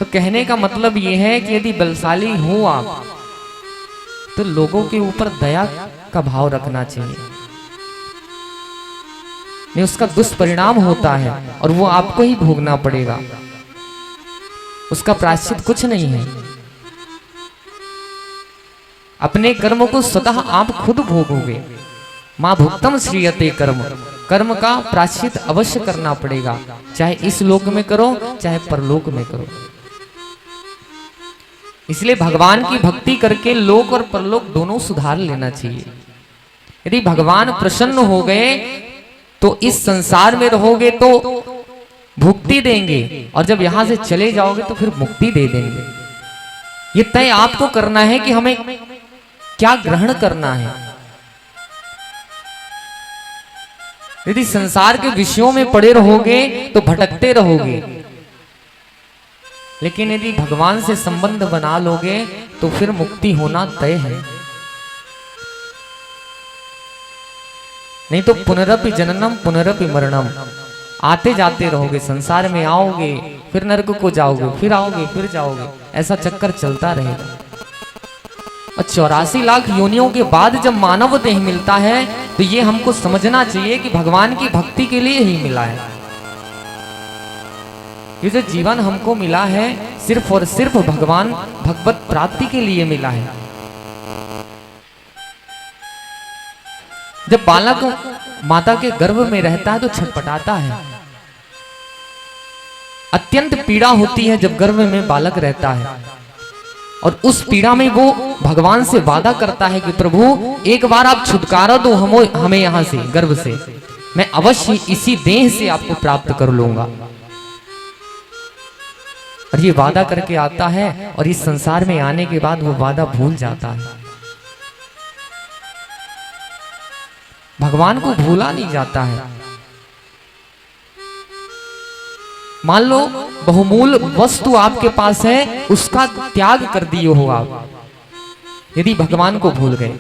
तो कहने का मतलब यह है कि यदि बलशाली हो आप तो लोगों के ऊपर दया का भाव रखना चाहिए, नहीं उसका दुष्परिणाम होता है और वो आपको ही भोगना पड़ेगा, उसका प्रायश्चित कुछ नहीं है। अपने कर्म को स्वतः आप खुद भोगोगे। मां भुक्तम श्रीयते कर्म, कर्म का प्रायश्चित अवश्य करना पड़ेगा, चाहे इस लोक में करो चाहे परलोक में करो। इसलिए भगवान की भक्ति करके लोक और परलोक दोनों सुधार लेना चाहिए। यदि भगवान प्रसन्न हो गए तो इस संसार में रहोगे तो भुक्ति देंगे, और जब यहां से चले जाओगे तो फिर मुक्ति दे देंगे। ये तय आपको करना है कि हमें क्या ग्रहण करना है। यदि संसार के विषयों में पड़े रहोगे तो भटकते रहोगे, लेकिन यदि भगवान से संबंध बना लोगे तो फिर मुक्ति होना तय है। नहीं तो पुनरपि जननम पुनरपि मरणम, आते जाते रहोगे, संसार में आओगे फिर नरक को जाओगे, फिर आओगे फिर जाओगे, ऐसा चक्कर चलता रहेगा। और 84 लाख योनियों के बाद जब मानव देह मिलता है तो ये हमको समझना चाहिए कि भगवान की भक्ति के लिए ही मिला है। ये जो जीवन हमको मिला है सिर्फ और सिर्फ भगवान भगवत प्राप्ति के लिए मिला है। जब बालक माता के गर्भ में रहता है तो छटपटाता है, अत्यंत पीड़ा होती है जब गर्भ में बालक रहता है, और उस पीड़ा में वो भगवान से वादा करता है कि प्रभु एक बार आप छुटकारा दो हमें यहां से, गर्भ से, मैं अवश्य इसी देह से आपको प्राप्त कर लूंगा। और ये वादा करके आता है और इस संसार में आने के बाद वो वादा भूल जाता है। भगवान को भूला नहीं जाता है। मान लो बहुमूल्य वस्तु आपके पास है, उसका त्याग कर दिए हो आप, यदि भगवान को भूल गए।